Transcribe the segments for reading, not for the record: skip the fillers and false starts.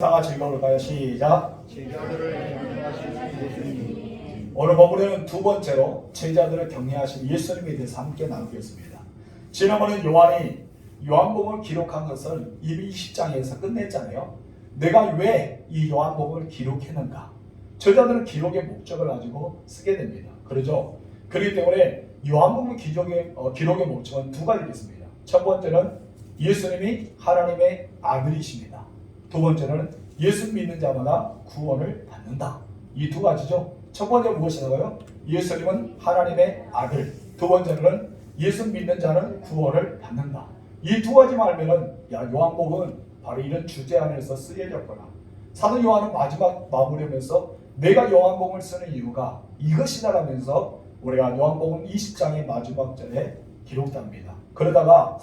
다 같이 읽어볼까요? 시작. 제자들을 격려하신 예수님. 오늘 본문에는 두 번째로 제자들을 격려하신 예수님에 대해서 함께 나누겠습니다. 지난번에 요한이 요한복음을 기록한 것을 이미 20장에서 끝냈잖아요. 내가 왜 이 요한복음을 기록했는가? 제자들은 기록의 목적을 가지고 쓰게 됩니다. 그러죠? 그렇기 때문에 요한복음 기록의 목적은 두 가지가 있습니다. 첫 번째는 예수님이 하나님의 아들이십니다. 두 번째는 예수 믿는 자마다 구원을 받는다. 이 두 가지죠. 첫 번째 무엇이냐고요? 예수님은 하나님의 아들. 두 번째는 예수 믿는 자는 구원을 받는다. 이 두 가지만 알면은 요한복음은 바로 이런 주제 안에서 쓰여졌거나 사도 요한은 마지막 마무리하면서 내가 요한복음을 쓰는 이유가 이것이다라면서 우리가 요한복음 20장의 마지막 절에 기록됩니다. 그러다가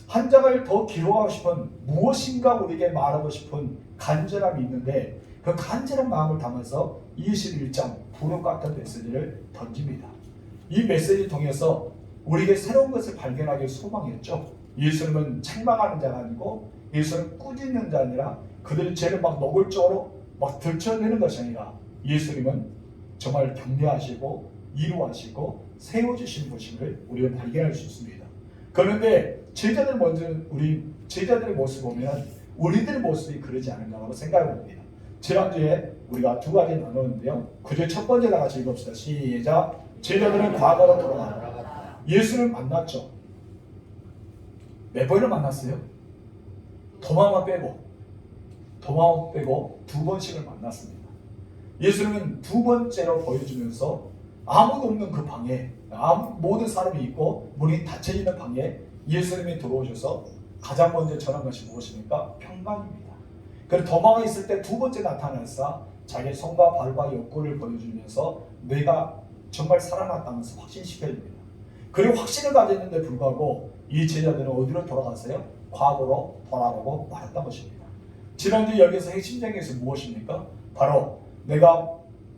한 장을 더 기록하고 싶은 무엇인가 우리에게 말하고 싶은 간절함이 있는데 그 간절한 마음을 담아서 21장 부름 같은 메시지를 던집니다. 이 메시지를 통해서 우리에게 새로운 것을 발견하기 소망했죠. 예수님은 책망하는 자가 아니고 예수는 꾸짖는 자 아니라 그들의 죄를 막 노골적으로 막 들춰내는 것이 아니라 예수님은 정말 격려하시고 이루하시고 세워주신 분임을 우리가 발견할 수 있습니다. 그런데 제자들 먼저 우리 제자들의 모습을 보면 우리들의 모습이 그러지 않은가라고 생각을 합니다. 지난주에 우리가 두 가지 나누는데요. 그중 첫 번째 다 같이 읽읍시다. 시작. 제자들은 과거로 돌아가 예수를 만났죠. 몇 번을 만났어요? 도마만 빼고 두 번씩을 만났습니다. 예수님은 두 번째로 보여주면서 아무도 없는 그 방에 모든 사람이 있고 문이 닫혀 있는 방에 예수님이 들어오셔서 가장 먼저 전한 것이 무엇입니까? 평강입니다. 그리고 도마가 있을 때 두 번째 나타나서 자기의 손과 발과 옆구리를 보여주면서 내가 정말 살아났다면서 확신시켜줍니다. 그리고 확신을 가졌는데 불구하고 이 제자들은 어디로 돌아갔어요? 과거로 돌아가고 말았던 것입니다. 지난주 여기서 핵심적인 무엇입니까? 바로 내가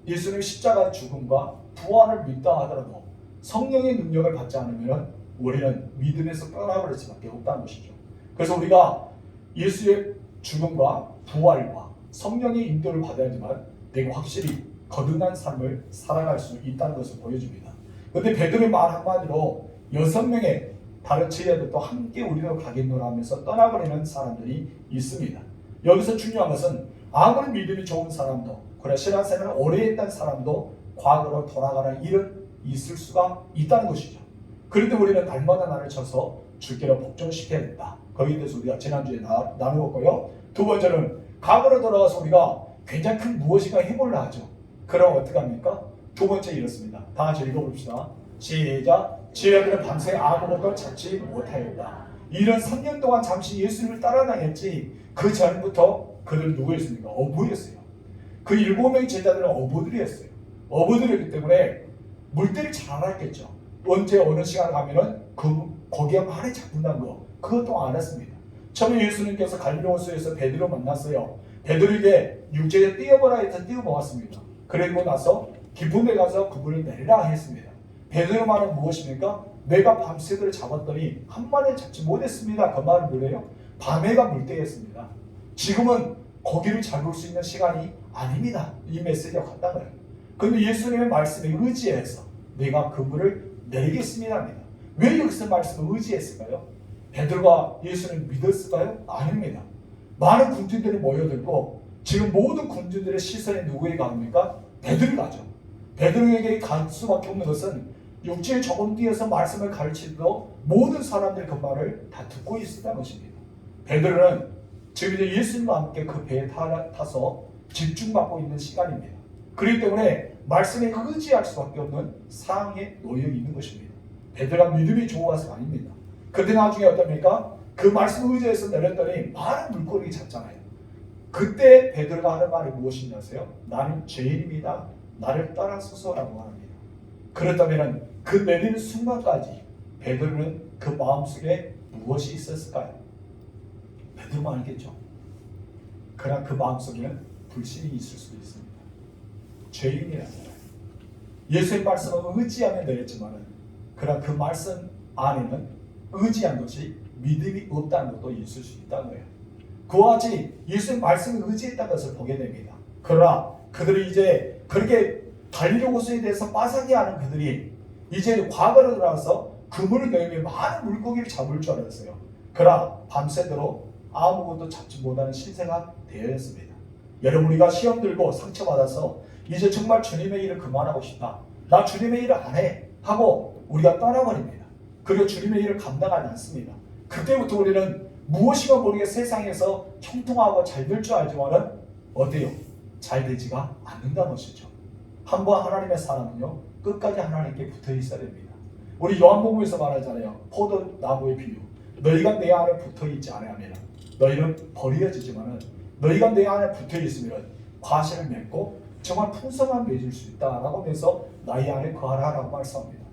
예수님의 십자가의 죽음과 부활을 믿다 하더라도 성령의 능력을 받지 않으면 우리는 믿음에서 떠나버릴 수밖에 없다는 것이죠. 그래서 우리가 예수의 죽음과 부활과 성령의 인도를 받아야지만 내가 확실히 거듭난 삶을 살아갈 수 있다는 것을 보여줍니다. 그런데 베드로의 말 한마디로 6명의 다른 제자들도 함께 우리로 가겠노라 하면서 떠나버리는 사람들이 있습니다. 여기서 중요한 것은 아무리 믿음이 좋은 사람도 그래 신앙생활을 오래 했던 사람도 과거로 돌아가는 일은 있을 수가 있다는 것이죠. 그런데 우리는 날마다 나를 쳐서 주께로 복종시켜야 된다. 거기에 대해서 우리가 지난주에 나누었고요. 두 번째는 과거로 돌아가서 우리가 굉장히 큰 무엇인가 해보려 하죠. 그럼 어떻게 합니까? 두 번째 이렇습니다. 다 같이 읽어봅시다. 시작. 제자들은 밤새 아무것도 찾지 못하였다. 이런 3년 동안 잠시 예수님을 따라다녔지 그 전부터 그들 누구였습니까? 어부였어요. 그 7명의 제자들은 어부들이었어요. 어부들이었기 때문에 물때를 잘 알았겠죠. 언제 어느 시간 가면은 거기에 많이 잡힌다는 거 그것도 알았습니다. 처음에 예수님께서 갈릴리호수에서 베드로 만났어요. 베드로에게 육지에 뛰어보라 해서 뛰어보았습니다. 그리고 나서 깊은 데 가서 그분을 내리라 했습니다. 베드로 말은 무엇입니까? 내가 밤새도록 잡았더니 한 마리 잡지 못했습니다. 그 말은 뭐예요? 밤에가 물때였습니다. 지금은 고기를 잡을 수 있는 시간이 아닙니다. 이 메시지가 같다는 거예요. 그런데 예수님의 말씀에 의지해서 내가 그물을 내리겠습니다 합니다. 왜 여기서 말씀을 의지했을까요? 베드로가 예수님을 믿었을까요? 아닙니다. 많은 군중들이 모여들고 지금 모든 군중들의 시선이 누구에게 갑니까? 베드로가 가죠. 베드로에게 갈 수밖에 없는 것은 육지에 조금 뛰어서 말씀을 가르치도 모든 사람들이 그 말을 다 듣고 있었다는 것입니다. 베드로는 지금 이제 예수님과 함께 그 배에 타서 집중받고 있는 시간입니다. 그렇기 때문에 말씀에 의지할 수밖에 없는 상황에 놓여 있는 것입니다. 베드로가 믿음이 좋아서 아닙니다. 그때 나중에 어떻습니까? 그 말씀 의지해서 내렸더니 많은 물고기 잡잖아요. 그때 베드로가 하는 말이 무엇인지 아세요? 나는 죄인입니다. 나를 따라서서라고 합니다. 그렇다면 그 내리는 순간까지 베드로는 그 마음속에 무엇이 있었을까요? 베드로만 알겠죠. 그러나 그 마음속에는 불신이 있을 수도 있습니다. 죄인이라는 거예요. 예수의 말씀을 의지하며 내렸지만 그러나 그 말씀 안에는 의지한 것이 믿음이 없다는 것도 있을 수 있다는 거예요. 그와 같이 예수의 말씀을 의지했다는 것을 보게 됩니다. 그러나 그들이 이제 그렇게 갈릴리 호수에 대해서 빠삭이하는 그들이 이제 과거로 돌아와서 그물을 내며 많은 물고기를 잡을 줄 알았어요. 그러나 밤새도록 아무것도 잡지 못하는 신세가 되었습니다. 여러분, 우리가 시험 들고 상처받아서 이제 정말 주님의 일을 그만하고 싶다, 나 주님의 일을 안 해 하고 우리가 떠나버립니다. 그리고 주님의 일을 감당하지 않습니다. 그때부터 우리는 무엇인가 모르게 세상에서 형통하고 잘 될 줄 알지만은 어때요? 잘 되지가 않는다는 것이죠. 한번 하나님의 사람은요, 끝까지 하나님께 붙어 있어야 됩니다. 우리 요한복음에서 말하잖아요. 포도나무의 비유. 너희가 내 안에 붙어 있지 않으면 너희는 버려지지만은 너희가 내 안에 붙어 있으면 과실을 맺고 정말 풍성한 맺을 수 있다라고 해서 나의 안에 거하라라고 말씀합니다.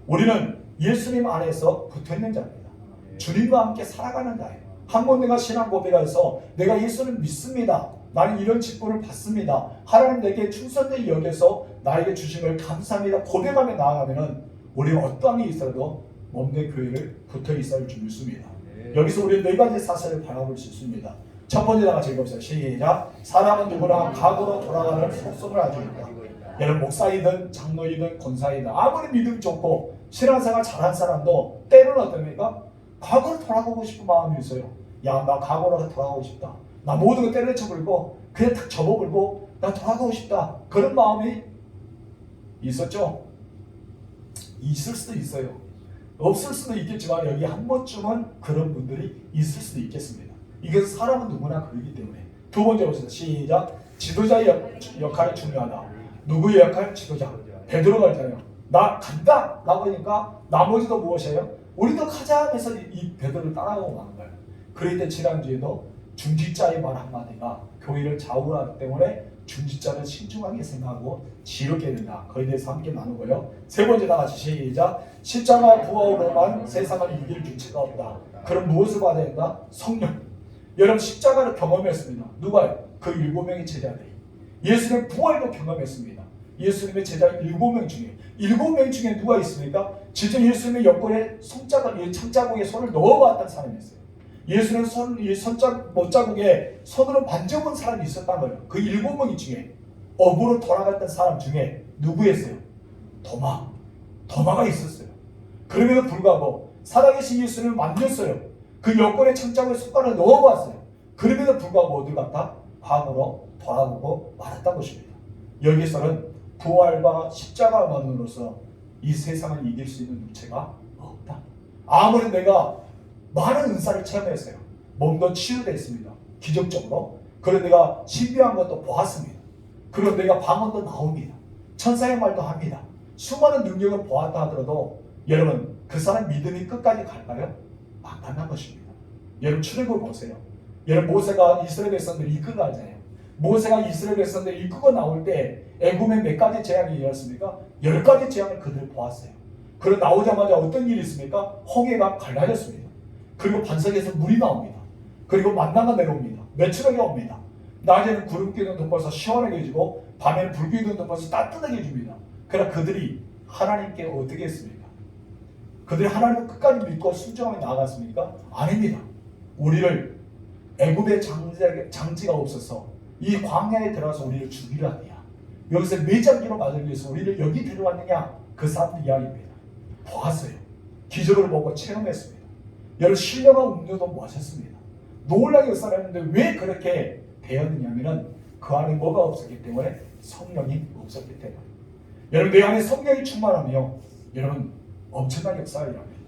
우리는 예수님 안에서 붙어 있는 자입니다. 주님과 함께 살아가는 자예요. 한번 내가 신앙 고백해서 내가 예수를 믿습니다, 나는 이런 직분을 받습니다, 하나님 내게 충성되게 여겨서 나에게 주심을 감사합니다 고백하며 나아가면은 우리는 어떠한 일이 있어도 몸된 교회를 붙어 있어야 할 줄 믿습니다. 여기서 우리는 네 가지 사실을 바라볼 수 있습니다. 첫 번째 다 같이 읽어보세요. 시작. 사람은 누구나 각오로 돌아가는 속성을 가지고 있다. 여러분, 목사이든 장로이든 권사이든 아무리 믿음이 좋고 신앙생활 잘한 사람도 때로는 어떻습니까? 과거로 돌아가고 싶은 마음이 있어요. 야, 나 과거로 돌아가고 싶다, 나 모든 거 때려쳐버리고 그냥 탁 접어버리고 나 돌아가고 싶다, 그런 마음이 있었죠? 있을 수도 있어요. 없을 수도 있겠지만 여기 한 번쯤은 그런 분들이 있을 수도 있겠습니다. 이게 사람은 누구나 그러기 때문에. 두 번째 보세요. 시작. 지도자의 역할이 중요하다. 누구의 역할? 지도자. 베드로가 있잖아요. 나 간다 라고 하니까 나머지도 무엇이에요? 우리도 가자 하면서 이 베드로를 따라가고 가는 거예요. 그럴 때 지난주에도 중직자의 말 한마디가 교회를 좌우하기 때문에 중직자를 신중하게 생각하고 지르게 된다. 그에 대해서 함께 나누고요. 세 번째 다 같이 시작. 십자가 부활로만 세상을 이길 주체가 없다. 그럼 무엇을 받아야 된다? 성령. 여러분, 십자가를 경험했습니다. 누가요? 그 7명의 제자들이. 예수님의 부활도 경험했습니다. 예수님의 제자 7명 중에 7명 중에 누가 있습니까? 진짜 예수님의 옆구리에 창자국에 손을 넣어봤던 사람이 있어요. 예수님은 못자국에 손으로 만져본 사람이 있었단 거예요. 그 7명 중에 업으로 돌아갔던 사람 중에 누구였어요? 도마가 있었어요. 그럼에도 불구하고 살아계신 예수님을 만졌어요. 그 여권의 창자국에 손가락을 넣어봤어요. 그럼에도 불구하고 어디 갔다? 과거로 돌아오고 말았던 것입니다. 여기서는 부활과 십자가만으로서 이 세상을 이길 수 있는 육체가 없다. 아무리 내가 많은 은사를 체험했어요. 몸도 치유됐습니다. 기적적으로. 그리고 내가 신비한 것도 보았습니다. 그리고 내가 방언도 나옵니다. 천사의 말도 합니다. 수많은 능력을 보았다 하더라도 여러분, 그 사람 믿음이 끝까지 갈까요? 안 간다는 것입니다. 여러분, 출애굽을 보세요. 여러분, 모세가 이스라엘 백성들을 이끌고 가잖아요. 모세가 이스라엘 백성들을 이끌고 나올 때 애굽에 몇 가지 재앙이 일어났습니까? 10가지 재앙을 그들 보았어요. 그리고 나오자마자 어떤 일이 있습니까? 홍해가 갈라졌습니다. 그리고 반석에서 물이 나옵니다. 그리고 만나가 내려옵니다. 메추라기가 옵니다. 낮에는 구름기둥 덮어서 시원하게 해주고 밤에는 불기둥 덮어서 따뜻하게 해줍니다. 그러나 그들이 하나님께 어떻게 했습니까? 그들이 하나님을 끝까지 믿고 순종하며 나아갔습니까? 아닙니다. 우리를 애굽의 장지가 없어서 이 광야에 들어가서 우리를 죽이려 하느냐, 여기서 매장기로 맞기 위해서 우리를 여기 데려왔느냐, 그 사람들 이야기입니다. 보았어요. 기적을 보고 체험했습니다. 여러분, 신령한 음료도 마셨습니다. 놀라게 역사했는데 왜 그렇게 되었느냐면은 그 안에 뭐가 없었기 때문에? 성령이 없었기 때문에. 여러분, 내 안에 성령이 충만하며 여러분 엄청난 역사를 일어납니다.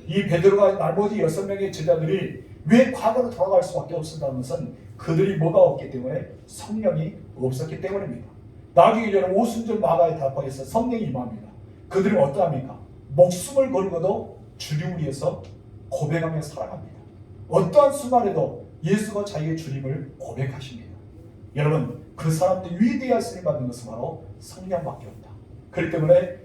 이 베드로가 나머지 6명의 제자들이 왜 과거로 돌아갈 수밖에 없었다는 것은 그들이 뭐가 없기 때문에? 성령이 없었기 때문입니다. 나중에 여러분 오순절 마가의 답방에서 성령이 임합니다. 그들은 어떠합니까? 목숨을 걸고도 주님을 위해서 고백하며 살아갑니다. 어떠한 순간에도 예수가 자기의 주님을 고백하십니다. 여러분, 그 사람들이 위대한 쓰임 받는 것은 바로 성령밖에 없다. 그렇기 때문에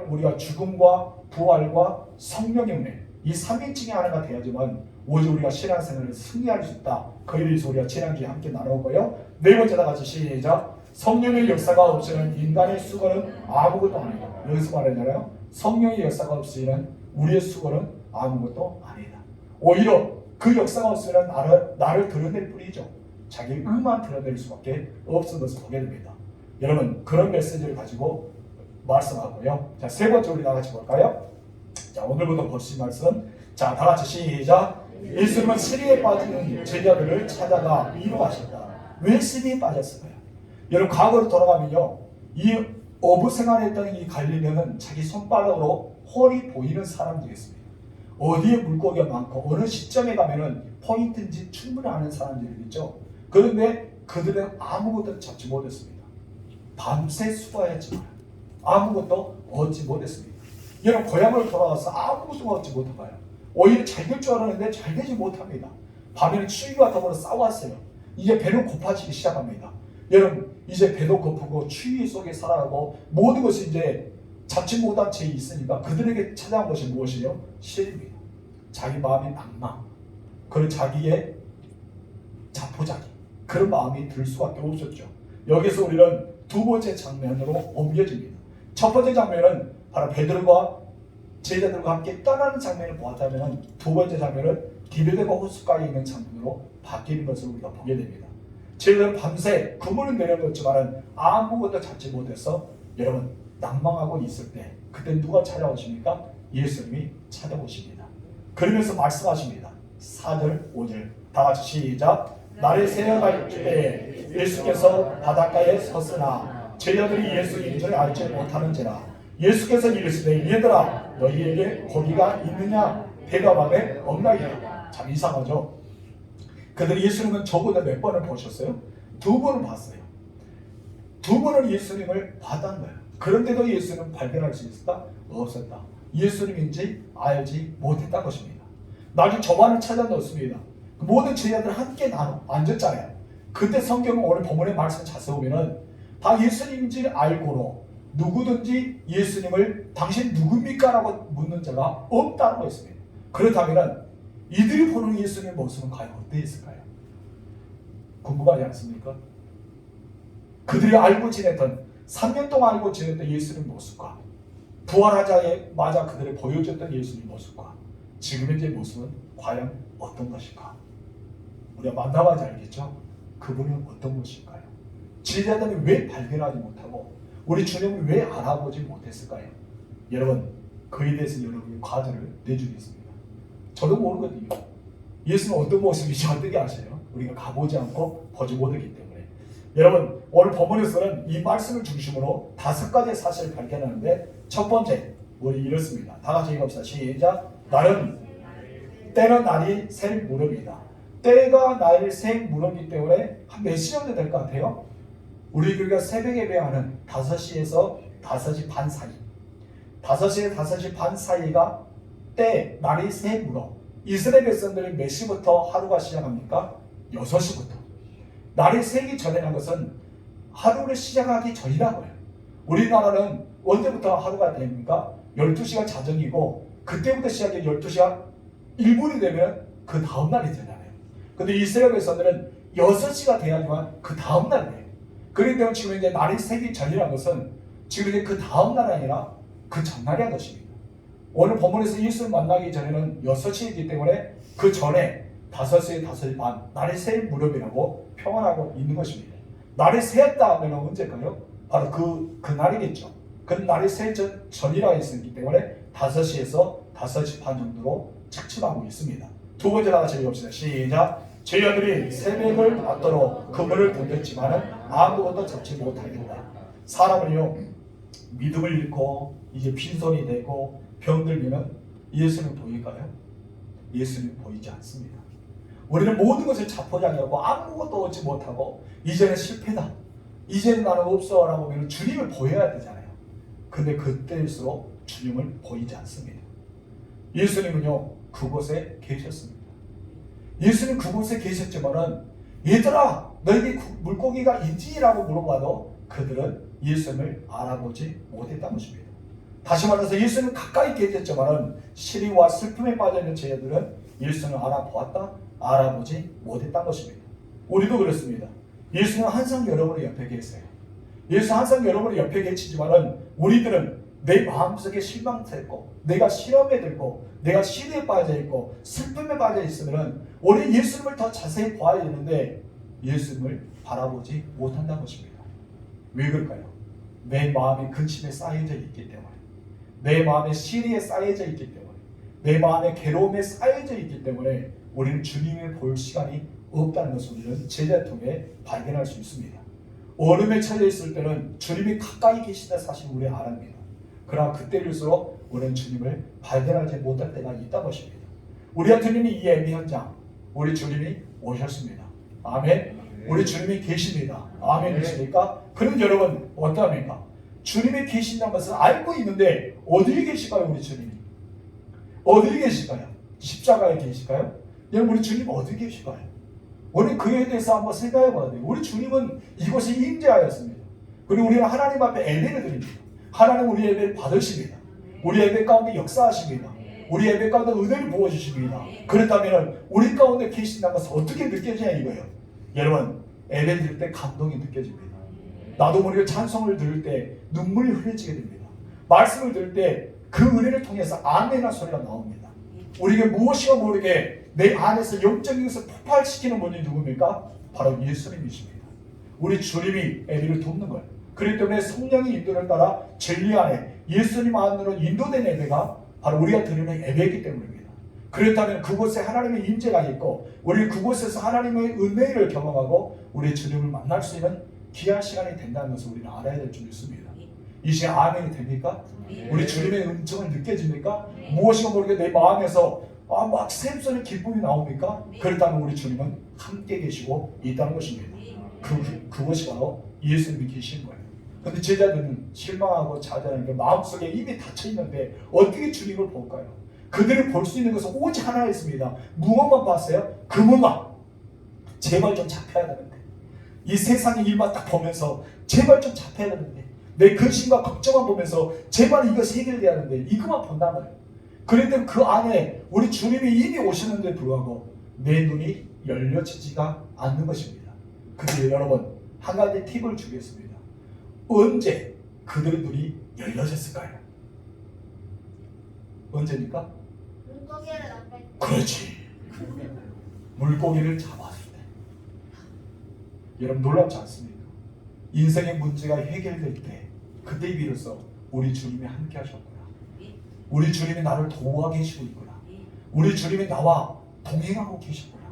우리가 죽음과 부활과 성령의 은혜, 이 3인칭이 하나가 되어야지만 오직 우리가 신앙생활을 승리할 수 있다. 그에 대해서 우리가 지난주에 함께 나누고요. 네 번째 다 같이 시작. 성령의 역사가 없이는 인간의 수고는 아무것도 아니다. 여기서 말하잖아요. 성령의 역사가 없이는 우리의 수고는 아무것도 아니다. 오히려 그 역사가 없으면 나를 드러낼 뿐이죠. 자기 의만 드러낼 수밖에 없는 것을 보게 됩니다. 여러분, 그런 메시지를 가지고 말씀하고요. 자, 세 번째 우리 나같이 볼까요? 자, 오늘부터 보실 말씀. 자, 다 같이 시작. 예수님은 시리에 빠지는 제자들을 찾아가 위로하셨다. 왜 시리에 빠졌을까요? 여러분, 과거로 돌아가면요, 이 어부 생활했던 이 갈릴리는 자기 손바닥으로 홀이 보이는 사람들이었습니다. 어디에 물고기가 많고 어느 시점에 가면은 포인트인지 충분히 아는 사람들이겠죠. 그런데 그들은 아무것도 잡지 못했습니다. 밤새 수고했지만 아무것도 얻지 못했습니다. 여러분, 고향으로 돌아가서 아무것도 얻지 못한가요? 오히려 잘 될 줄 알았는데 잘 되지 못합니다. 밤에는 추위가 더불어 싸웠어요. 이제 배는 고파지기 시작합니다. 여러분, 이제 배도 고프고 추위 속에 살아가고 모든 것이 이제 잡지 못한 채 있으니까 그들에게 찾아온 것이 무엇이요? 시입니다. 자기 마음의 낭만, 그리고 자기의 자포자기, 그런 마음이 들 수밖에 없었죠. 여기서 우리는 두 번째 장면으로 옮겨집니다. 첫 번째 장면은 바로 베드로가 제자들과 함께 떠나는 장면을 보았다면, 두 번째 장면은 디베데가 호숫가에 있는 장면으로 바뀌는 것을 우리가 보게 됩니다. 제자들은 밤새 그물을 내려놓지만 아무것도 잡지 못해서 여러분 낭망하고 있을 때, 그때 누가 찾아오십니까? 예수님이 찾아오십니다. 그러면서 말씀하십니다. 4절 5절 다 같이 시작. 날이 새어갈 때에 예수께서 바닷가에 섰으나 제자들이 예수인 줄 알지 못하는지라. 예수께서 이르시되 얘들아 너희에게 고기가 있느냐? 대답하되 없나이다. 참 이상하죠. 그들이 예수님은 저보다 몇 번을 보셨어요? 2번을 봤어요. 2번을 예수님을 봤다는 거예요. 그런데도 예수님은 발견할 수 있었다? 없었다. 예수님인지 알지 못했다는 것입니다. 나중에 저반을 찾아 넣었습니다. 모든 제자들 함께 앉았잖아요. 그때 성경은 오늘 본문의 말씀 자세히 보면은 다 예수님인지 알고로 누구든지 예수님을 당신 누굽니까? 라고 묻는 자가 없다는 것입니다. 그렇다면 이들이 보는 예수님의 모습은 과연 어떠했을까요? 궁금하지 않습니까? 그들이 알고 지냈던 3년 동안 알고 지냈던 예수님의 모습과 부활하자마자 그들이 보여줬던 예수님의 모습과 지금의 제 모습은 과연 어떤 것일까? 우리가 만나봐야 알겠죠? 그분은 어떤 것일까요? 제자들이 왜 발견하지 못하고 우리 주님을 왜 알아보지 못했을까요? 여러분, 그에 대해서 여러분이 과제를 내주겠습니다. 저도 모르거든요. 예수는 어떤 모습인지 어떻게 아세요? 우리가 가보지 않고 보지 못하기 때문에. 여러분, 오늘 본문에서는 이 말씀을 중심으로 5가지 사실을 발견하는데, 첫 번째, 우리 이렇습니다. 다 같이 읽읍시다. 시작. 때는 날이 셀 무렵이다. 때가 날이 셀 무렵이기 때문에 한 몇 시 정도 될 것 같아요? 우리 교회가 새벽 예배하는 5시에서 5시 반 사이, 5시에서 5시 반 사이가 때 날이 새 무렵. 이스라엘 백성들이 몇 시부터 하루가 시작합니까? 6시부터. 날이 새기 전이라는 것은 하루를 시작하기 전이라고요. 우리나라는 언제부터 하루가 됩니까? 12시가 자정이고 그때부터 시작해 12시가 1분이 되면 그 다음날이 되잖아요. 근데 이스라엘 백성들은 6시가 돼야지만 그 다음날이에요. 그렇기 때문에 지금 이제 날이 새기 전이라는 것은 지금 이제 그 다음날이 아니라 그 전날이라는 것입니다. 오늘 본문에서 예수를 만나기 전에는 6시이기 때문에 그 전에 5시, 5시 반, 날이 셀 무렵이라고 표현하고 있는 것입니다. 날이 새었다 하면 언제일까요? 바로 그 날이겠죠. 그 날이 셀 전이라 했기 때문에 5시에서 5시 반 정도로 측정하고 있습니다. 두 번째 다 같이 읽읍시다. 시작. 제자들이 새벽을 낮도록 그물을 던졌지만 아무것도 잡지 못하겠다. 사람을요, 믿음을 잃고 이제 빈손이 되고 병들면 예수는 보일까요? 예수는 보이지 않습니다. 우리는 모든 것을 자포자기하고 아무것도 얻지 못하고 이제는 실패다, 이제는 나는 없어 라고 하면 주님을 보여야 되잖아요. 근데 그때일수록 주님을 보이지 않습니다. 예수님은요, 그곳에 계셨습니다. 예수님 그곳에 계셨지만은 얘들아 너에게 물고기가 있지? 라고 물어봐도 그들은 예수님을 알아보지 못했다는 것입니다. 다시 말해서 예수는 가까이 계셨지만은 시리와 슬픔에 빠져있는 제자들은 예수를 알아보았다? 알아보지 못했다는 것입니다. 우리도 그렇습니다. 예수는 항상 여러분의 옆에 계세요. 예수 항상 여러분의 옆에 계시지만은 우리들은 내 마음속에 실망스럽고 내가 실험에 들고 내가 시대에 빠져 있고 슬픔에 빠져 있으면 우리 예수님을 더 자세히 봐야 되는데 예수님을 바라보지 못한다는 것입니다. 왜 그럴까요? 내 마음이 근심에 쌓여져 있기 때문에, 내 마음에 시리에 쌓여져 있기 때문에, 내 마음에 괴로움에 쌓여져 있기 때문에 우리는 주님을 볼 시간이 없다는 것을 우리는 제자를 통해 발견할 수 있습니다. 어둠에 처져 있을 때는 주님이 가까이 계시다 사실 우리 알아합니다. 그러나 그때일수록 우리는 주님을 발견하지 못할 때가 있다는 것입니다. 우리 같은 이 예배 현장, 우리 주님이 오셨습니다. 아멘. 우리 주님이 계십니다. 아멘이십니까? 그럼 여러분 어떠합니까? 주님이 계신다는 것을 알고 있는데 어디에 계실까요? 우리 주님이 어디에 계실까요? 십자가에 계실까요? 여러분 우리 주님 어디 계실까요? 우리 그에 대해서 한번 생각해 봐야 돼요. 우리 주님은 이곳에 임재하였습니다. 그리고 우리는 하나님 앞에 예배를 드립니다. 하나님 우리 예배를 받으십니다. 우리 예배 가운데 역사하십니다. 우리 예배 가운데 은혜를 부어주십니다. 그렇다면 우리 가운데 계신다는 것은 어떻게 느껴지냐 이거예요. 여러분 예배 드릴 때 감동이 느껴집니다. 나도 모르게 찬송을 들을 때 눈물이 흘려지게 됩니다. 말씀을 들을 때 그 은혜를 통해서 아멘이라는 소리가 나옵니다. 우리에게 무엇이가 모르게 내 안에서 영적인 것을 폭발시키는 분이 누굽니까? 바로 예수님이십니다. 우리 주님이 예배를 돕는 거예요. 그렇기 때문에 성령의 인도를 따라 진리 안에 예수님 안으로 인도된 예배가 바로 우리가 드리는 예배이기 때문입니다. 그렇다면 그곳에 하나님의 임재가 있고 우리 그곳에서 하나님의 은혜를 경험하고 우리 주님을 만날 수 있는 귀한 시간이 된다는 것을 우리는 알아야 될 줄 믿습니다. 이 시간 아멘이 됩니까? 우리 주님의 음성을 느껴집니까? 무엇인가 모르게 내 마음에서 막 샘솟는 기쁨이 나옵니까? 그렇다면 우리 주님은 함께 계시고 있다는 것입니다. 그것이 바로 예수님이 계신 거예요. 그런데 제자들은 실망하고 좌절하는 게 마음속에 이미 닫혀 있는데 어떻게 주님을 볼까요? 그들이 볼 수 있는 것은 오직 하나였습니다. 무엇만 봤어요? 그물만. 제발 좀 잡혀야 되는데. 이 세상의 일만 딱 보면서 제발 좀 잡혀야 되는데. 내 근심과 걱정만 보면서 제발 이것이 해결돼야 하는데 이것만 본단 말이에요. 그런데 그 안에 우리 주님이 이미 오시는데 불구하고 내 눈이 열려지지가 않는 것입니다. 근데 여러분 한 가지 팁을 주겠습니다. 언제 그들의 눈이 열려졌을까요? 언제입니까? 물고기를 낚을 때. 그렇지. 물고기를 잡았을 때. 여러분 놀랍지 않습니까? 인생의 문제가 해결될 때 그때 비로소 우리 주님이 함께 하셨구나. 우리 주님이 나를 도와 계시고 있구나. 우리 주님이 나와 동행하고 계시구나.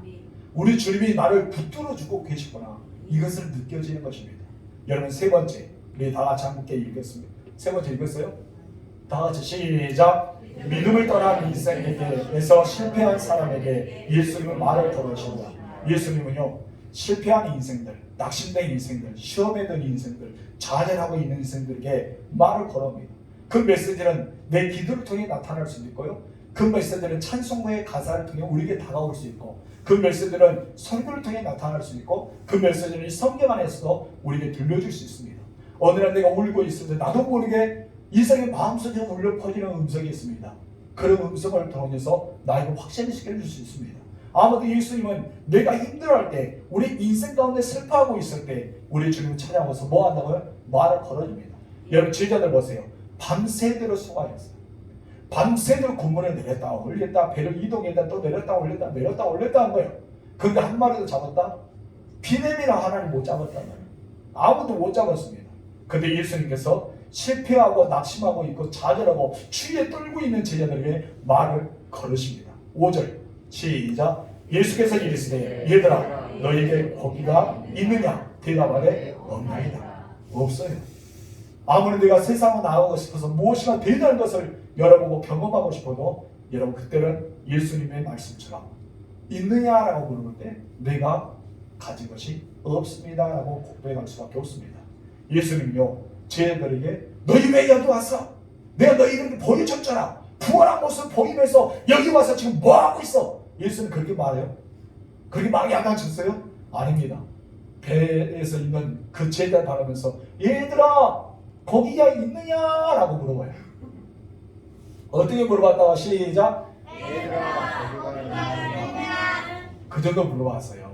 우리 주님이 나를 붙들어주고 계시구나. 이것을 느껴지는 것입니다. 여러분 세 번째 우리 다 같이 함께 읽겠습니다. 세 번째 읽었어요? 다 같이 시작. 믿음을 떠난 인생에게에서 실패한 사람에게 예수님은 말을 걸으신다. 예수님은요 실패한 인생들, 낙심된 인생들, 시험에 든 인생들, 좌절하고 있는 인생들에게 말을 걸어옵니다. 그 메시지는 내 기도를 통해 나타날 수 있고요. 그 메시지는 찬송가의 가사를 통해 우리에게 다가올 수 있고 그 메시지는 설교를 통해 나타날 수 있고 그 메시지는 성경 안에서도 우리에게 들려줄 수 있습니다. 어느 날 내가 울고 있을 때 나도 모르게 이성의 마음속에 울려 퍼지는 음성이 있습니다. 그런 음성을 통해서 나에게 확신을 시켜줄 수 있습니다. 아무도 예수님은 내가 힘들어할 때 우리 인생 가운데 슬퍼하고 있을 때 우리 주님을 찾아와서 뭐 한다고요? 말을 걸어줍니다. 여러분 제자들 보세요. 밤새도록 수고하셨어요. 밤새도록 군문을 내렸다 올렸다 배를 이동했다 또 내렸다 올렸다 내렸다 올렸다 한 거예요. 그런데 한 마리도 잡았다? 비내미나 하나를 못 잡았단 말이에요. 아무도 못 잡았습니다. 그런데 예수님께서 실패하고 낙심하고 있고 좌절하고 추위에 떨고 있는 제자들에게 말을 걸으십니다. 5절 시작. 예수께서 이르시되 얘들아 너에게 고기가 있느냐? 대답하되 없나이다. 없어요. 아무리 내가 세상으로 나가고 싶어서 무엇이나 대단한 것을 열어보고 경험하고 싶어도 여러분 그때는 예수님의 말씀처럼 있느냐라고 물을 때 내가 가진 것이 없습니다 라고 고백할 수밖에 없습니다. 예수님은요 제자들에게 너희 왜 여기 왔어? 내가 너희들에게 보여줬잖아. 부활한 모습 보이면서 여기 와서 지금 뭐하고 있어? 예수는 그렇게 말해요? 그렇게 막 야단쳤어요? 아닙니다. 배에서 있는 그 제자를 바라면서 얘들아 고기가 있느냐라고 물어봐요. 어떻게 물어봤다고 시작. 얘들아 고기가 있느냐? 그 정도 물어봤어요.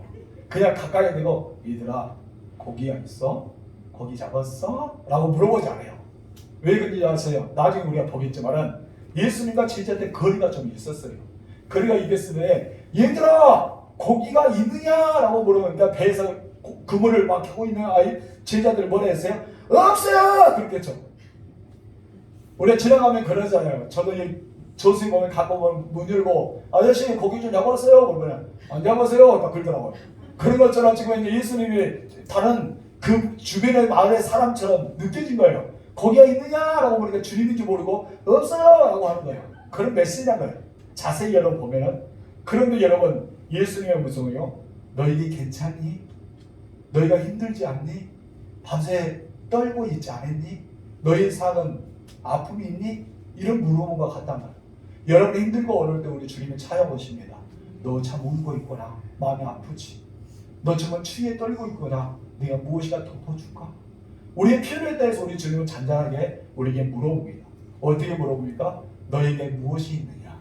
그냥 가까이 대고 얘들아 고기가 있어? 고기 잡았어? 라고 물어보지 않아요. 왜 그런지 아세요? 나중에 우리가 보겠지만은 예수님과 제자들 거리가 좀 있었어요. 거리가 있겠으면 얘들아 고기가 있느냐라고 물어보니까 배에서 그물을 막 켜고 있는 제자들 뭐라 했어요? 없어요! 그렇겠죠. 우리가 지나가면 그러잖아요. 저도 이 조수님 보면 가끔 보면 문 열고 아저씨 고기 좀 잡았어요? 그러면 안 잡았어요? 딱 그러더라고요. 그런 것처럼 지금 이제 예수님이 다른 그 주변의 마을의 사람처럼 느껴진 거예요. 고기가 있느냐라고 보니까 주님인지 모르고 없어요! 라고 하는 거예요. 그런 메시지란 거예요. 자세히 여러분 보면은. 그런데 여러분 예수님의 무성이요. 너희들 괜찮니? 너희가 힘들지 않니? 밤새 떨고 있지 않았니? 너희 삶은 아픔이 있니? 이런 물어본 것 같단 말이에요. 여러분 힘들고 어려울 때 우리 주님은 찾아오십니다. 너 참 울고 있구나. 마음이 아프지. 너 정말 추위에 떨고 있구나. 내가 무엇이가 덮어줄까? 우리의 필요에 대해서 우리 주님은 잔잔하게 우리에게 물어봅니다. 어떻게 물어봅니까? 너에게 무엇이 있느냐?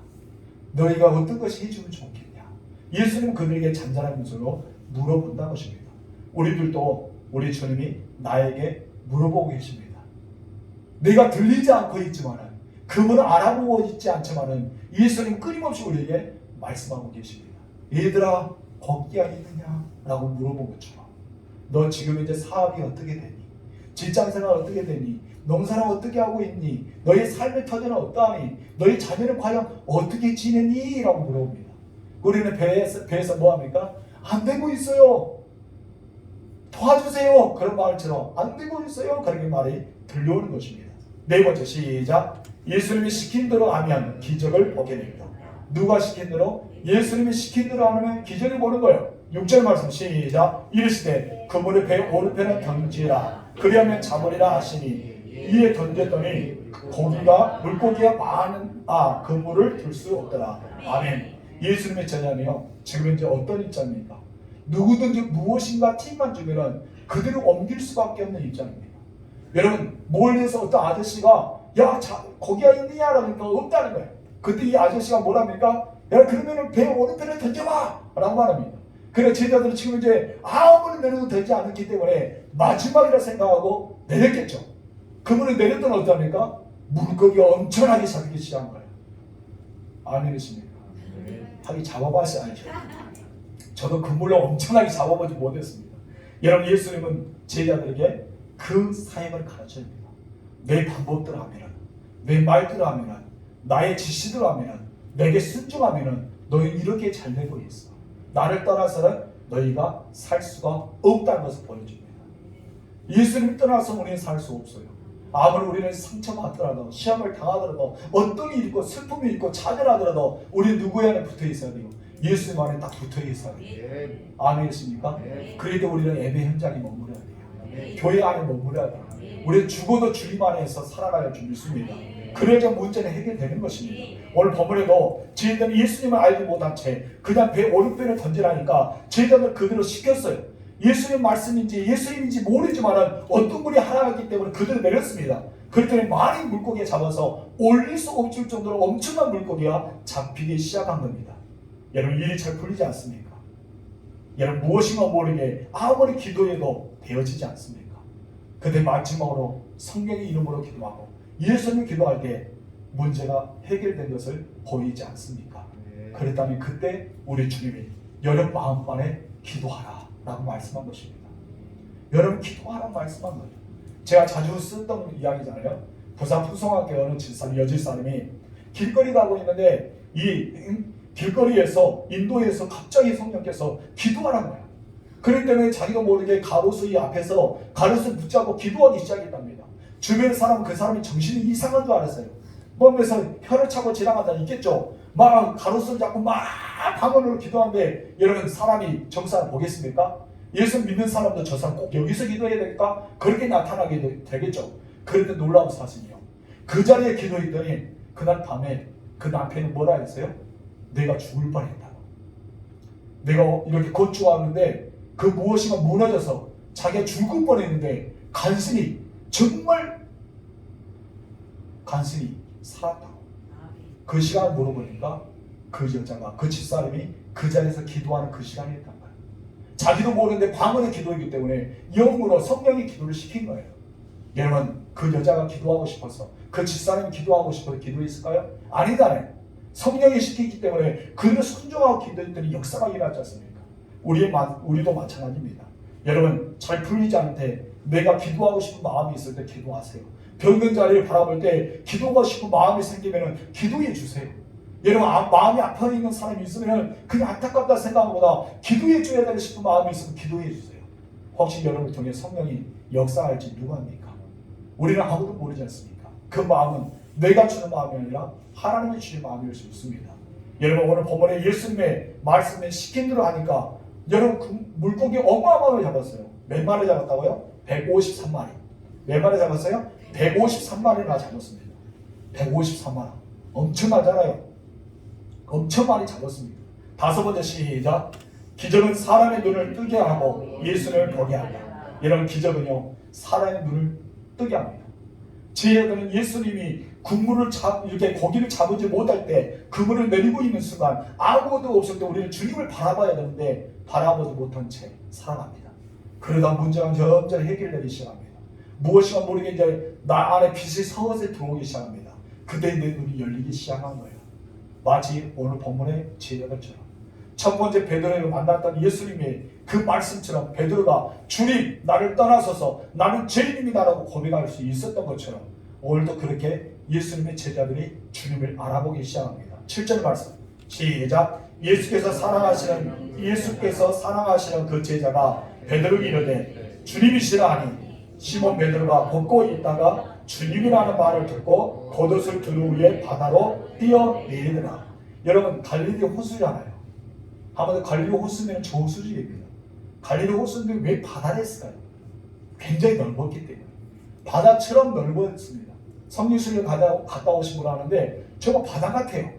너희가 어떤 것이 해주면 좋겠냐? 예수님은 그들에게 잔잔한 모습으로 물어본다는 것입니다. 우리들도 우리 주님이 나에게 물어보고 계십니다. 내가 들리지 않고 있지만은 그분을 알아보고 있지 않지만은 예수님 끊임없이 우리에게 말씀하고 계십니다. 얘들아 거기가 있느냐? 라고 물어본 것처럼 너 지금 이제 사업이 어떻게 되니? 직장생활 어떻게 되니? 농사는 어떻게 하고 있니? 너의 삶의 터전은 어떠하니? 너의 자녀는 과연 어떻게 지내니? 라고 물어봅니다. 우리는 배에서 뭐합니까? 안 되고 있어요. 도와주세요. 그런 말처럼 안 되고 있어요. 그런 말이 들려오는 것입니다. 네 번째 시작. 예수님이 시킨 대로 하면 기적을 보게 됩니다. 누가 시킨 대로? 예수님이 시킨 대로 하면 기적을 보는 거예요. 6절 말씀 시작. 이르시되 그물의 배 오른편에 던지라 그리하면 잡으리라 하시니 이에 던졌더니 물고기가 많은 그물을 들 수 없더라. 아멘. 예수님의 제자는요 지금 이제 어떤 입장입니까? 누구든지 무엇인가 팁만 주면은 그대로 옮길 수밖에 없는 입장입니다. 여러분 멀리서 어떤 아저씨가 야 고기가 있느냐 라니까 없다는 거예요. 그때 이 아저씨가 뭐랍니까? 야 그러면은 배 오른편에 던져봐 라고 말합니다. 그래 제자들은 지금 이제 아무리 내려도 되지 않았기 때문에 마지막이라 생각하고 내렸겠죠. 그분이 내렸더니 어떡합니까? 물고기가 엄청나게 잡히기 시작한 거예요. 아멘이십니까? 하기 잡아봤어야 알죠. 저도 그물로 엄청나게 잡아보지 못했습니다. 여러분 예수님은 제자들에게 그 사역을 가르쳐줍니다. 내 방법대로 하면은, 내 말대로 하면은, 나의 지시대로 하면은, 내게 순종하면은 너희 이렇게 잘 되고 있어. 나를 떠나서는 너희가 살 수가 없다는 것을 보여줍니다. 예수님 떠나서 우리는 살 수 없어요. 아무리 우리는 상처받더라도 시험을 당하더라도 어떤 일이 있고 슬픔이 있고 차별하더라도 우리는 누구에 안에 붙어 있어야 돼요? 예수님 안에 딱 붙어 있어야 돼요. 아멘이십니까? 그래도 우리는 예배 현장에 머물러야 돼요. 교회 안에 머물러야 돼요. 우리는 죽어도 주님 안에서 살아가야 줄 믿습니다. 그래야 문제는 해결되는 것입니다. 오늘 본문에도 제자들이 예수님을 알지 못한 채 그냥 배 오른편을 던지라니까 제자들 그대로 시켰어요. 예수님 말씀인지 예수님인지 모르지만 어떤 분이 하나였기 때문에 그대로 내렸습니다. 그랬더니 많은 물고기에 잡아서 올릴 수 없을 정도로 엄청난 물고기가 잡히기 시작한 겁니다. 여러분 일이 잘 풀리지 않습니까? 여러분 무엇인가 모르게 아무리 기도해도 되어지지 않습니까? 그때 마지막으로 성령의 이름으로 기도하고 예수님 기도할 때 문제가 해결된 것을 보이지 않습니까? 그랬다면 그때 우리 주님이 여러분 마음만에 기도하라 라고 말씀한 것입니다. 여러분 기도하라고 말씀한 거예요. 제가 자주 쓰던 이야기잖아요. 부산 푸송학교 어느 여집사님이 길거리 가고 있는데 이 길거리에서 인도에서 갑자기 성령께서 기도하라는 거예요. 그렇기 때문에 자기가 모르게 가로수 이 앞에서 가로수 붙잡고 기도하기 시작했답니다. 주변 사람은 그 사람이 정신이 이상한 줄 알았어요. 몸에서 혀를 차고 지나가다 있겠죠. 막 가로수를 잡고 막 방언으로 기도하는데 여러분 사람이 정사를 보겠습니까? 예수 믿는 사람도 저 사람 꼭 여기서 기도해야 될까? 그렇게 나타나게 되겠죠. 그런데 놀라운 사실이요. 그 자리에 기도했더니 그날 밤에 그 남편이 뭐라 했어요? 내가 죽을 뻔했다고. 내가 이렇게 걷주왔는데 그 무엇인가 무너져서 자기가 죽을 뻔했는데 간신히 정말 간신히 살았다고. 그 시간을 물어보니까 그 여자가 그 집사람이 그 자리에서 기도하는 그 시간이었단 말이에요. 자기도 모르는데 방언의 기도이기 때문에 영으로 성령의 기도를 시킨 거예요. 여러분 그 여자가 기도하고 싶어서 그 집사람이 기도하고 싶어서 기도했을까요? 아니잖아요. 성령이 시키기 때문에 그를 순종하고 기도했더니 역사가 일어나지 않습니까? 우리도 마찬가지입니다. 여러분 잘 풀리지 않을 때 내가 기도하고 싶은 마음이 있을 때 기도하세요. 병든 자리를 바라볼 때 기도하고 싶은 마음이 생기면 기도해 주세요. 여러분 마음이 아파 있는 사람이 있으면 그냥 안타깝다 생각하는 것보다 기도해 줘야 되고 싶은 마음이 있으면 기도해 주세요. 혹시 여러분을 통해 성령이 역사할지 누가 합니까? 우리는 아무도 모르지 않습니까? 그 마음은 내가 주는 마음이 아니라 하나님이 주신 마음일 수 있습니다. 여러분 오늘 본문에 예수님의 말씀에 시킨 대로 하니까 여러분 그 물고기 어마어마하게 잡았어요. 몇 마리 잡았다고요? 153마리. 몇 마리 잡았어요? 153마리나 잡았습니다. 153마리. 엄청나잖아요. 엄청 많이 잡았습니다. 다섯 번째 시작. 기적은 사람의 눈을 뜨게 하고 예수를 보게 한다. 이런 기적은요 사람의 눈을 뜨게 합니다. 제자들은 예수님이 국물을 이렇게 고기를 잡지 못할 때 그물을 내리고 있는 순간 아무것도 없을 때 우리는 주님을 바라봐야 되는데 바라보지 못한 채 살아갑니다. 그러다 문제가 점점 해결되기 시작합니다. 무엇인가 모르게 이제 나 안에 빛이 서서히 들어오기 시작합니다. 그때 내 눈이 열리기 시작한 거예요. 마치 오늘 본문의 제자들처럼 첫 번째 베드로를 만났던 예수님의 그 말씀처럼 베드로가 주님 나를 떠나소서 나는 죄인입니다라고 고백할 수 있었던 것처럼 오늘도 그렇게 예수님의 제자들이 주님을 알아보기 시작합니다. 7절 말씀 시작. 예수께서 사랑하시는 그 제자가 베드로에게 이르되 주님이시라 하니 시몬 베드로가 걷고 있다가 주님이라는 말을 듣고 겉옷을 두루 위에 바다로 뛰어내리더라. 여러분 갈릴리 호수잖아요. 아무튼 갈릴리 호수는 좋은 수직입니다. 갈릴리 호수인데 왜 바다를 했을까요? 굉장히 넓었기 때문에 바다처럼 넓었습니다. 성리순례 갔다 오신 분 하는데 정말 바다 같아요.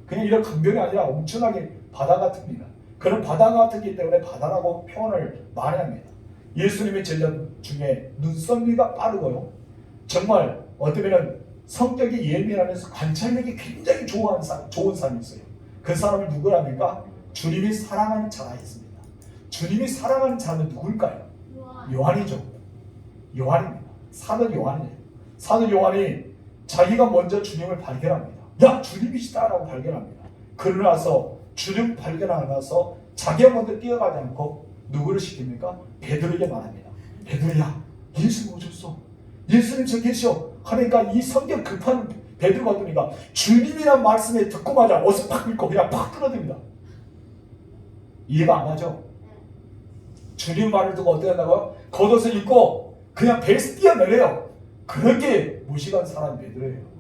그냥 이런 강변이 아니라 엄청나게 바다 같습니다. 그런 바다 같기 때문에 바다라고 표현을 많이 합니다. 예수님의 제자 중에 눈썰미가 빠르고요. 정말 어쩌면 성격이 예민하면서 관찰력이 굉장히 좋은 사람이 있어요. 그 사람을 누구랍니까? 주님이 사랑하는 자가 있습니다. 주님이 사랑하는 자는 누굴까요? 요한이죠. 요한입니다. 사도 요한이에요. 사도 요한이 자기가 먼저 주님을 발견합니다. 야 주님이시다라고 발견합니다. 그러나서 주님 발견하고 나서 자기가 먼저 뛰어가지 않고 누구를 시킵니까? 베드로에게 말합니다. 베드로야 예수 오셨어. 예수님 저 계셔. 하니까 이 성격 급한 베드로가 보니까 주님이란 말씀에 듣고마자 옷을 팍 입고 그냥 팍 끌어듭니다. 이해가 안 가죠? 주님 말을 듣고 어떻게 한다고요? 겉옷을 입고 그냥 배에서 뛰어내려요. 그렇게 무식한 사람이 베드로예요.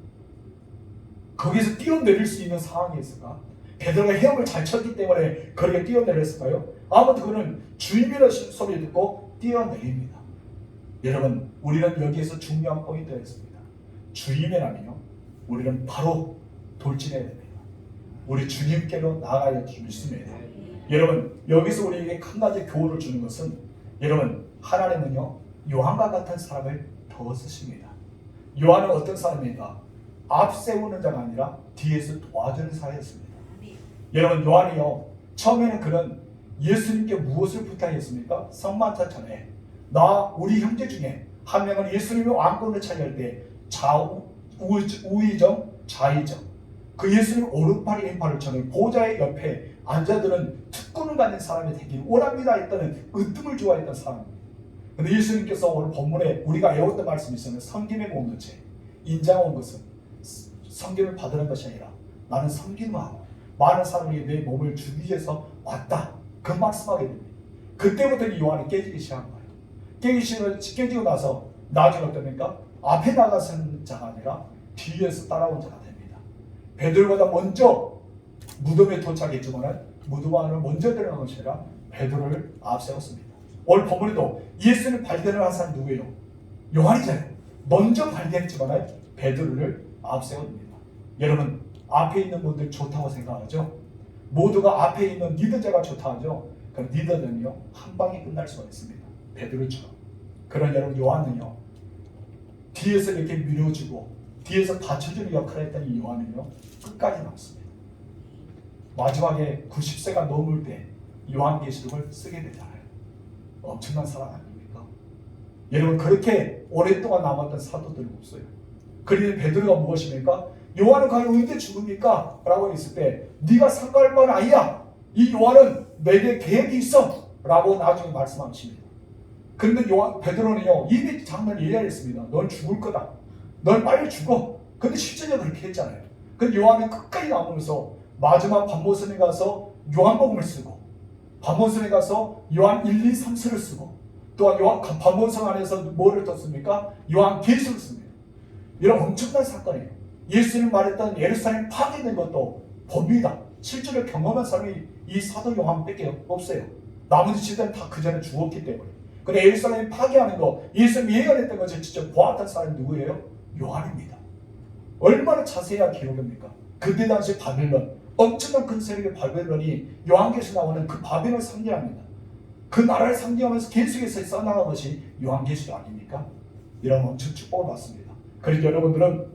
거기서 뛰어내릴 수 있는 상황이 있을까? 베드로가 헤엄을 잘 쳤기 때문에 그렇게 뛰어내렸을까요? 아무튼 그는 주님이라는 소리 듣고 뛰어내립니다. 여러분 우리는 여기에서 중요한 포인트가 있습니다. 주님이라면요 우리는 바로 돌진해야 됩니다. 우리 주님께로 나아가야 믿습니다. 여러분 여기서 우리에게 한 가지 교훈을 주는 것은 여러분 하나님은요 요한과 같은 사람을 더 쓰십니다. 요한은 어떤 사람입니까? 앞세우는 자가 아니라 뒤에서 도와주는 사람이었습니다. 여러분 요한이요 처음에는 그는 예수님께 무엇을 부탁했습니까? 성만찬 전에 우리 형제 중에 한 명은 예수님이 왕권을 차지할 때 우의정 좌의정 그 예수님 오른팔 왼팔을 쳐는 보좌의 옆에 앉아드는 특권을 받는 사람이 되기를 원합니다 했다는 으뜸을 좋아했던 사람입니다. 그런데 예수님께서 오늘 본문에 우리가 외웠던 말씀이 있으면 섬김의 공동체 인자한 것은 섬김을 받으는 것이 아니라 나는 섬기는 마음 많은 사람에게 내 몸을 주기 위해서 왔다 그 말씀하게 됩니다. 그때부터 이 요한이 깨지기 시작한 거예요. 깨지고 나서 나중에 어떻습니까? 앞에 나가는 자가 아니라 뒤에서 따라온 자가 됩니다. 베드로보다 먼저 무덤에 도착했지만 무덤 안을 먼저 들어간 것이 아니라 베드로를 앞세웠습니다. 오늘 본문에도 예수를 발견을 한 사람이 누구예요? 요한이잖아요. 먼저 발견했지만 베드로를 앞세웁니다. 여러분 앞에 있는 분들 좋다고 생각하죠? 모두가 앞에 있는 리더자가 좋다 하죠? 그럼 리더는요 한 방에 끝날 수가 있습니다. 베드로처럼. 그런 여러분 요한은요 뒤에서 이렇게 밀어주고 뒤에서 받쳐주는 역할을 했던 이 요한은요 끝까지 남습니다. 마지막에 90세가 넘을 때 요한계시록을 쓰게 되잖아요. 엄청난 사람 아닙니까? 여러분 그렇게 오랫동안 남았던 사도들이 없어요. 그러니 베드로가 무엇입니까? 요한은 과연 언제 죽습니까? 라고 했을 때 네가 상관할 바는 아니야. 이 요한은 내게 계획이 있어 라고 나중에 말씀하십니다. 그런데 베드로는요 이미 장면을 이해했습니다. 넌 죽을 거다. 넌 빨리 죽어. 근데 실제적으로 그렇게 했잖아요. 근데 요한은 끝까지 남으면서 마지막 반모선에 가서 요한복음을 쓰고 반모선에 가서 요한 1, 2, 3서를 쓰고 또한 반모선 안에서 뭐를 떴습니까? 요한 계시를 씁니다. 이런 엄청난 사건이에요. 예수님 말했던 예루살렘 파괴된 것도 봅니다. 실제로 경험한 사람이 이 사도 요한밖에 없어요. 나머지 지들은 다 그 전에 죽었기 때문에. 근데 예루살렘 파괴하는 거, 예수님 예언했던 것을 직접 보았던 사람이 누구예요? 요한입니다. 얼마나 자세한 기록입니까? 그때 당시 바빌론, 엄청난 큰 세력의 바빌론이 요한계시에 나오는 그 바빌론을 상징합니다. 그 나라를 상징하면서 계속해서 써나간 것이 요한계시가 아닙니까? 이런 엄청 축복을 받습니다. 그래서 여러분들은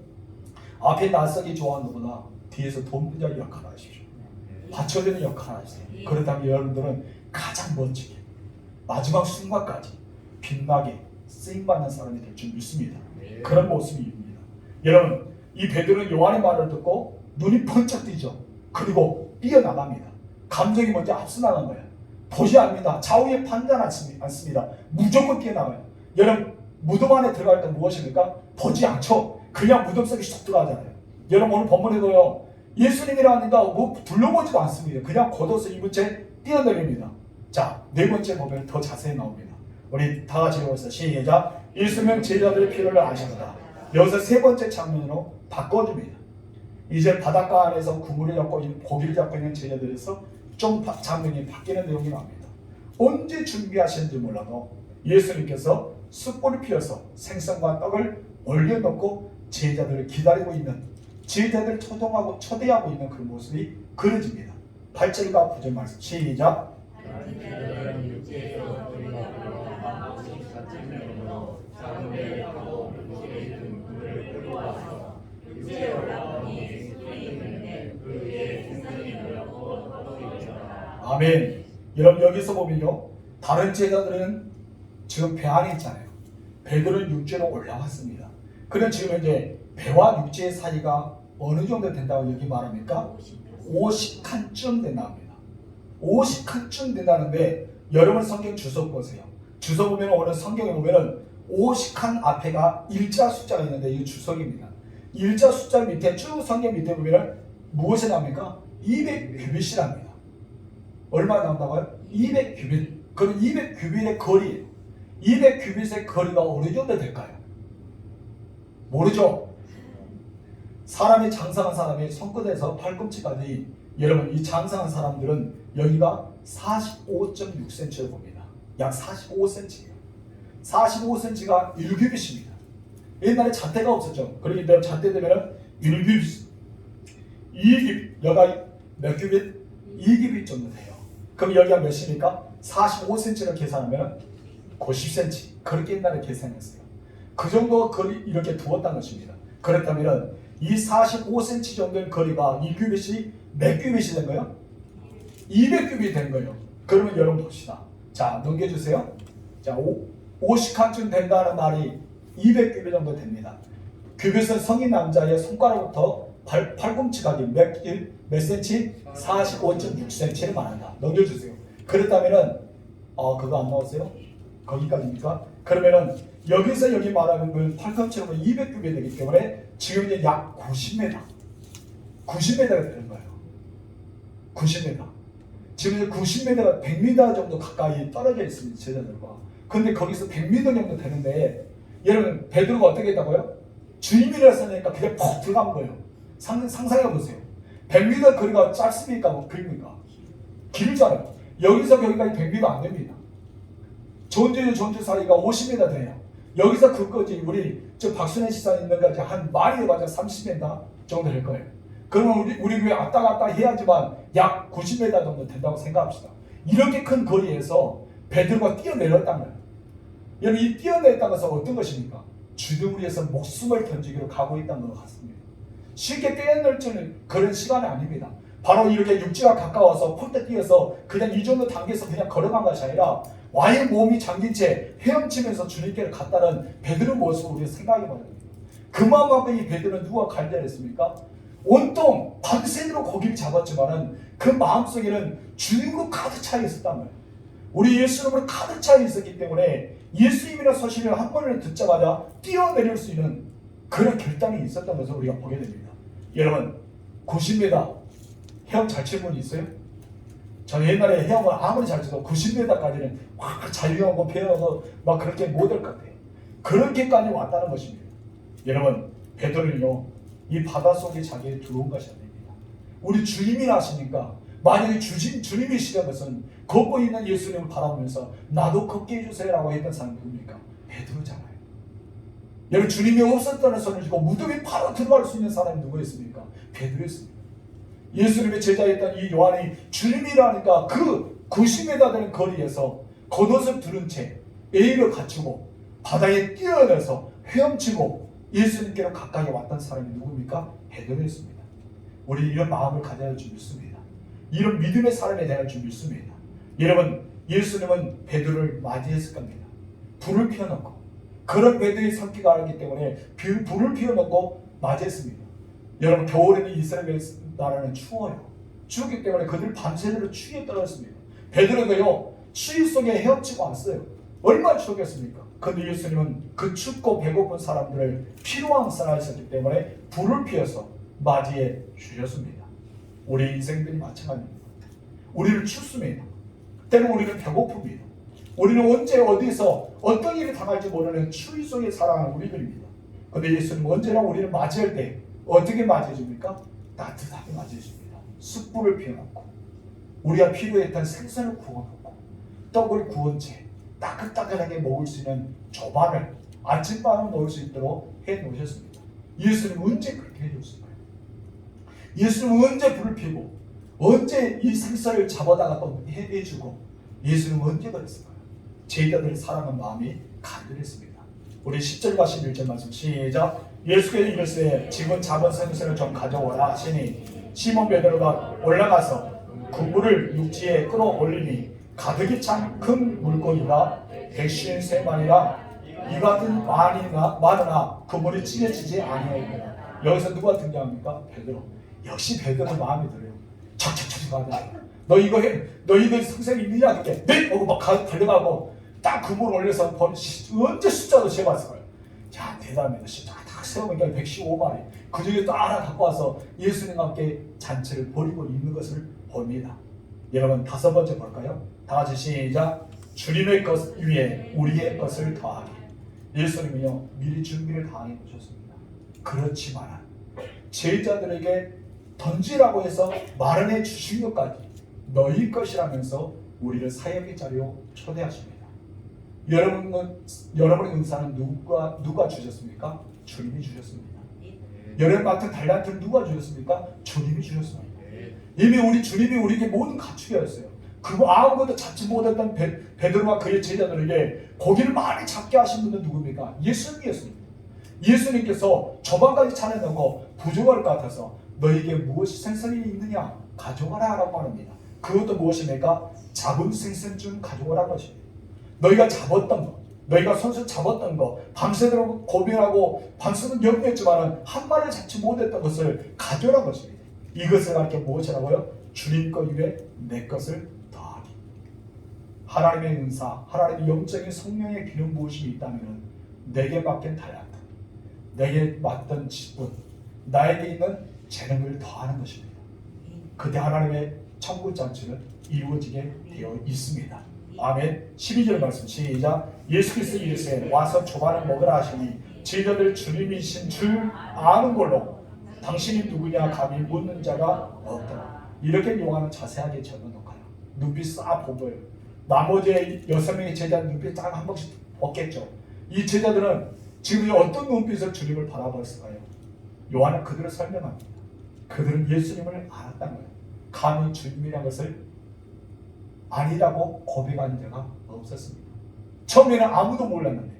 앞에 낯서기 좋아하는 것보다 뒤에서 돕는 역할을 하십시오. 받쳐주는 역할을 하세요. 그렇다면 여러분들은 가장 멋지게 마지막 순간까지 빛나게 쓰임받는 사람이 될 줄 믿습니다. 그런 모습입니다. 여러분 이 베드로는 요한의 말을 듣고 눈이 번쩍 뜨죠. 그리고 뛰어나갑니다. 감정이 먼저 앞서 나간 거예요. 보지 않습니다. 좌우에 판단하지 않습니다. 무조건 뛰어나가요. 여러분 무덤 안에 들어갈 때 무엇입니까? 보지 않죠. 그냥 무덤 속에 쏙 들어가잖아요. 여러분 오늘 본문에도요 예수님이라니까 뭐 둘러보지도 않습니다. 그냥 걷어서 입은 채 뛰어내립니다. 자, 네 번째 보면 더 자세히 나옵니다. 우리 다 같이 읽어보세요. 시작. 예수는 제자들의 필요를 아시는다. 여기서 세 번째 장면으로 바꿔줍니다. 이제 바닷가 안에서 그물을 잡고 있는 고기를 잡고 있는 제자들에서 좀 장면이 바뀌는 내용이 나옵니다. 언제 준비하셨는지 몰라도 예수님께서 숯불을 피워서 생선과 떡을 올려놓고 제자들을 기다리고 있는 제자들을 초대하고 있는 그 모습이 그려집니다. 8절과 9절 말씀 시작. 아멘. 여러분 여기서 보면요 다른 제자들은 지금 배 안에 있잖아요. 베드로는 육지로 올라왔습니다. 그는 지금 이제 배와 육지의 사이가 어느 정도 된다고 여기 말합니까? 50칸쯤 된다고 합니다. 50칸쯤 된다는데 여러분 성경 주소 보세요. 주소 보면 오늘 성경에 보면은 50칸 앞에가 일자 숫자가 있는데 이게 주석입니다. 일자 숫자 밑에 쭉 성경 밑에 보면은 무엇이 나옵니까? 200규빗이랍니다. 얼마 나온다고요? 200규빗. 그럼 200규빗의 거리예요. 200규빗의 거리가 어느 정도 될까요? 모르죠? 사람이 장상한 사람이 손끝에서 팔꿈치까지 여러분 이 장상한 사람들은 여기가 45.6cm를 봅니다. 약 45cm예요. 45cm가 1규빗입니다. 옛날에 잣대가 없었죠. 그러기 잣대 되면 1규빗, 2규빗, 여기가 몇 규빗? 2규빗 정도 돼요. 그럼 여기가 몇입니까? 45cm를 계산하면 90cm. 그렇게 옛날에 계산했어요. 그 정도 거리 이렇게 두었다는 것입니다. 그렇다면 이 45cm 정도의 거리가 이 규빗이 몇 규빗이 된 거예요? 200규빗이 된 거예요. 그러면 여러분 봅시다. 자, 넘겨주세요. 자, 50칸쯤 된다는 말이 200규빗 정도 됩니다. 규빗은 성인 남자의 손가락부터 팔꿈치까지 몇 센치? 45.6cm를 말한다. 넘겨주세요. 그렇다면은 그거 안 나왔어요? 거기까지입니까? 그러면은 여기서 여기 말하는 그 팔꿈치로 200규빗 되기 때문에 지금 이제 약 90m, 90m가 되는 거예요. 90m. 지금 이제 90m가 100m 정도 가까이 떨어져 있습니다. 제자들과. 근데 거기서 100m 정도 되는데 여러분 베드로가 어떻게 했다고요? 주님이라서 하니까 그냥 퍽 들어간 거예요. 상상해 보세요. 100m 거리가 짧습니까? 뭐 길입니까? 길잖아요. 여기서 거기까지 100m 안 됩니다. 전주 사이가 50m 돼요. 여기서 그거지 우리 저 박순애 시사 있는 까지 한 많이 해봐야 30m 정도 될 거예요. 그러면 우리 교회 왔다 갔다 해야지만 약 90m 정도 된다고 생각합시다. 이렇게 큰 거리에서 베드로가 뛰어내렸다는 거예요. 여러분 이 뛰어내렸다는 것은 어떤 것입니까? 주님을 위해서 목숨을 던지기로 가고 있다는 것 같습니다. 쉽게 뛰어낼 그런 시간이 아닙니다. 바로 이렇게 육지가 가까워서 폴대 뛰어서 그냥 이 정도 단계에서 그냥 걸어간 것이 아니라 와의 몸이 잠긴 채 헤엄치면서 주님께로 갔다는 베드로의 모습을 우리가 생각해 봐야 됩니다. 그 마음만큼 이 베드로는 누가 간절했습니까? 온통 밤새도록 고기를 잡았지만은 그 마음속에는 주님으로 가득 차 있었단 말이에요. 우리 예수님으로 가득 차 있었기 때문에 예수님이라는 소식을 한 번을 듣자마자 뛰어내릴 수 있는 그런 결단이 있었던 것을 우리가 보게 됩니다. 여러분 90m 헤엄 잘 치는 분이 있어요? 저는 옛날에 헤엄을 아무리 잘 쳐도 90m까지는 막 자유하고 배워서 막 그렇게 못할 것 같아요. 그렇게까지 왔다는 것입니다. 여러분 베드로는요 이 바닷속에 자기에 들어온 것이 아닙니다. 우리 주님이 나시니까 만약에 주님이시던 것은 걷고 있는 예수님을 바라보면서 나도 걷게 해주세요 라고 했던 사람이 누굽니까? 베드로잖아요. 여러분 주님이 없었다는 손을 쥐고 무덤에 바로 들어갈 수 있는 사람이 누구였습니까? 베드로였습니다. 예수님의 제자였던 이 요한이 주님이라니까 그 90m 되는 거리에서 겉옷을 두른 채 예의를 갖추고 바다에 뛰어내서 헤엄치고 예수님께로 가까이 왔던 사람이 누굽니까? 베드로였습니다. 우리 이런 마음을 가져야 할 줄 믿습니다. 이런 믿음의 사람이 되어야 할 줄 믿습니다. 여러분 예수님은 베드로를 맞이했을 겁니다. 불을 피워놓고 그런 베드로의 성격을 알기 때문에 불을 피워놓고 맞이했습니다. 여러분 겨울에는 이스라엘 나라는 추워요. 추웠기 때문에 그들 밤새도록 추위에 떨었습니다. 베드로가요 추위 속에 헤엄치고 왔어요. 얼마나 추웠겠습니까? 그런데 예수님은 그 춥고 배고픈 사람들을 피로한 사람이었기 때문에 불을 피워서 맞이해 주셨습니다. 우리 인생들이 마찬가지입니다. 우리는 춥습니다. 때로 우리는 배고픕니다. 우리는 언제 어디서 어떤 일이 당할지 모르는 추위 속에 살아가는 우리들입니다. 그런데 예수님은 언제나 우리를 맞이할 때 어떻게 맞이해 줍니까? 따뜻하게 맞이해 줍니다. 숯불을 피워놓고 우리가 필요했던 생선을 구워놓고 떡을 구운 채 따끈따끈하게 먹을 수 있는 조반을 아침밥을 먹을 수 있도록 해놓으셨습니다. 예수님은 언제 그렇게 해줬을까요? 예수님은 언제 불을 피우고 언제 이 생선을 잡아다가 또 해주고 예수님은 언제 그랬을까요? 제자들의 사랑한 마음이 간절했습니다. 우리 10절과 11절 말씀 시작. 예수께서 이르시되 지금 잡은 생선을 좀 가져오라 하시니 시몬 베드로가 올라가서 그 물을 육지에 끌어올리니 가득히 찬 큰 물고기가 153마리라 이 같은 많으나 그 물이 찌개지지 아니하였더라. 여기서 누가 등장합니까? 베드로. 역시 베드로 마음에 들어요. 척척척 하더라. 너 이거 해? 너 이거 생선 있느냐? 이렇게 네? 하고 막 달려가고 딱 그 물 올려서 언제 숫자도 재봤을 거예요. 자 대단합니다. 숫자 딱 세우니까 115마리. 그 중에 또 하나 갖고 와서 예수님과 함께 잔치를 벌이고 있는 것을 봅니다. 여러분 다섯 번째 볼까요? 다 같이 시작. 주님의 것 위에 우리의 것을 더하게. 예수님이요 미리 준비를 다 해놓으셨습니다. 그렇지만 제자들에게 던지라고 해서 마련해 주신 것까지 너희 것이라면서 우리를 사역의 자리로 초대하십니다. 여러분의 은사는 누가 주셨습니까? 주님이 주셨습니다. 여러분 맡은 달란트를 누가 주셨습니까? 주님이 주셨습니다. 이미 우리 주님이 우리에게 모든 갖추게였어요. 그거 아무것도 잡지 못했던 베드로와 그의 제자들에게 고기를 많이 잡게 하신 분은 누굽니까? 예수님이었습니다. 예수님께서 저방까지 차려놓고 부족할 것 같아서 너에게 무엇이 생선이 있느냐 가져가라 라고 합니다. 그것도 무엇입니까? 잡은 생선 중 가져오라는 것입니다. 너희가 잡았던 거, 너희가 손수 잡았던 거, 밤새도록 고민하고 밤새도록 염려했지만 한 마리를 잡지 못했던 것을 가져오라는 것입니다. 이것을 가르쳐 무엇이라고요? 주님 것 위에 내 것을 더하기. 하나님의 은사, 하나님의 영적인 성령의 기름 부으심이 있다면 내게 맡긴 달란트, 내게 맡던 직분, 나에게 있는 재능을 더하는 것입니다. 그때 하나님의 천국 잔치는 이루어지게 되어 있습니다. 아멘. 12절 말씀 시작. 예수께서 이르시되 와서 조반을 먹으라 하시니 제자들 주님이신 줄 아는 걸로 당신이 누구냐 감히 묻는 자가 없더라. 이렇게 요한은 자세하게 적어놓고요. 눈빛 싹 보고요. 나머지 6명의 제자 눈빛 딱 한 번씩 없겠죠. 이 제자들은 지금 어떤 눈빛을 주님을 바라봤을까요? 요한은 그들을 설명합니다. 그들은 예수님을 알았다는 거예요. 감히 주님이라는 것을 아니라고 고백하는 자가 없었습니다. 처음에는 아무도 몰랐는데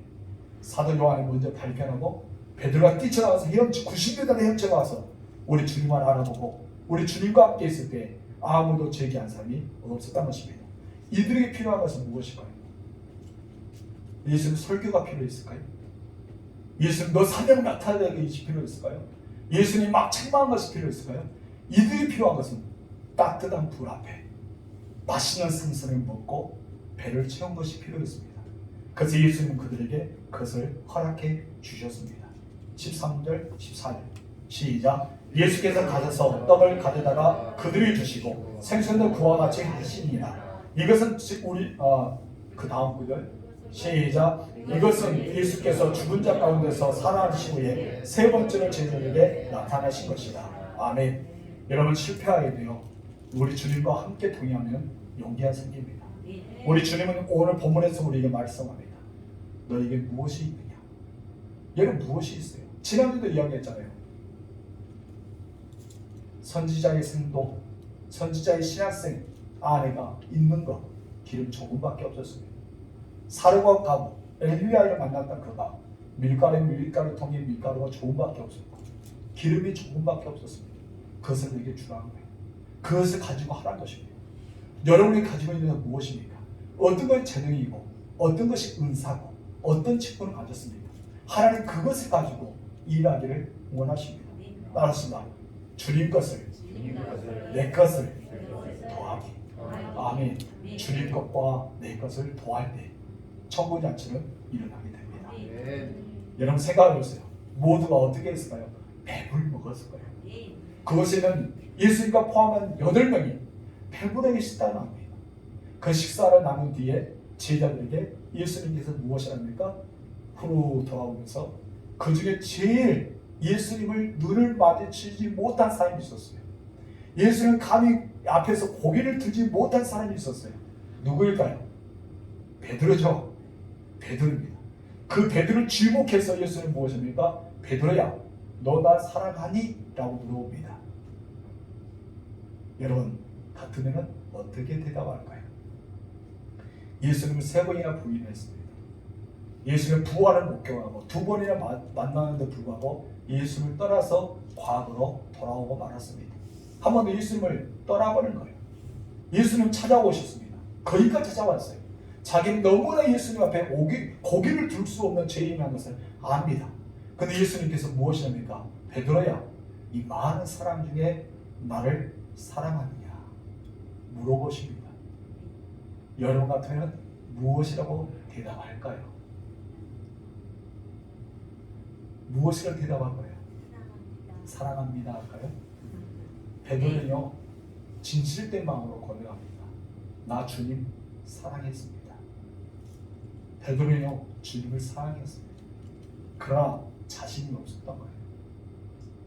사도 요한이 먼저 발견하고 베드로가 뛰쳐나가서 90m를 헤엄쳐가서 우리 주님을 알아보고 우리 주님과 함께 있을 때 아무도 제기한 사람이 없었다는 것입니다. 이들에게 필요한 것은 무엇일까요? 예수님 설교가 필요했을까요? 예수님 너 사명 나타내야 것이 필요했을까요? 예수님 막 책망한 것이 필요했을까요? 이들이 필요한 것은 따뜻한 불 앞에 맛있는 생선을 먹고 배를 채운 것이 필요했습니다. 그래서 예수님은 그들에게 그것을 허락해 주셨습니다. 13절 14절 시작. 예수께서 가셔서 떡을 가져다가 그들이 주시고 생선도 그와 같이 하시니라. 이것은 우리 그 다음 구절 시작. 이것은 예수께서 죽은 자 가운데서 살아나신 후에 세 번째로 제자들에게 나타나신 것이다. 아멘. 여러분 실패하게 돼요. 우리 주님과 함께 동의하면 용기가 생깁니다. 우리 주님은 오늘 본문에서 우리에게 말씀합니다. 너에게 무엇이 있느냐? 여러분 무엇이 있어요? 지난주도 이야기했잖아요. 선지자의 생도, 선지자의 신학생 아내가 있는 것 기름 조금밖에 없었습니다. 사르과 가부 엘리야를 만났던 그가 밀가루 통에 밀가루가 조금밖에 없었고 기름이 조금밖에 없었습니다. 그것을 내게 주라는 거예요. 그것을 가지고 하라는 것입니다. 여러분이 가지고 있는 건 무엇입니까? 어떤 것이 재능이고 어떤 것이 은사고 어떤 직분을 가졌습니까? 하나님 그것을 가지고 일하기를 원하십니다. 따라서 주님 것을 내 것을 더하기. 아멘. 주님 것과 내 것을 더할 때 천국 잔치는 일어나게 됩니다. 여러분 생각해보세요. 모두가 어떻게 했을까요? 배불리 먹었을 거예요. 그것에는 예수님과 포함한 8명이 배부르게 식사를 합니다. 그 식사를 나눈 뒤에 제자들에게 예수님께서 무엇을 합니까? 후루 돌아오면서 그 중에 제일 예수님을 눈을 마주치지 못한 사람이 있었어요. 예수님 감히 앞에서 고개를 들지 못한 사람이 있었어요. 누구일까요? 베드로죠. 베드로입니다. 그 베드로를 지목해서 예수님 무엇입니까? 베드로야, 너 나 사랑하니? 라고 물어봅니다. 여러분 같으면 어떻게 대답할까요? 예수님을 3번이나 부인했습니다. 예수님을 부활을 목격하고 2번이나 만나는데 불구하고 예수님을 떠나서 과거로 돌아오고 말았습니다. 한 번 더 예수님을 떠나버린 거예요. 예수님 찾아오셨습니다. 거기까지 찾아왔어요. 자기는 너무나 예수님 앞에 고개를 들 수 없는 죄인이라는 것을 압니다. 근데 예수님께서 무엇이냐니까? 베드로야, 이 많은 사람 중에 나를 사랑하느냐? 물어보십니다. 여러분 같으면 무엇이라고 대답할까요? 무엇이라고 대답할 거예요? 사랑합니다 할까요? 베드로는요 진실된 마음으로 고백합니다. 나 주님 사랑했습니다. 베드로는요 주님을 사랑했습니다. 그러나 자신이 없었던 거예요.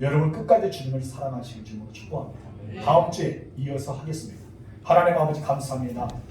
여러분 끝까지 주님을 사랑하시길 주님으로 축복합니다. 다음 주에 이어서 하겠습니다. 하나님 아버지 감사합니다.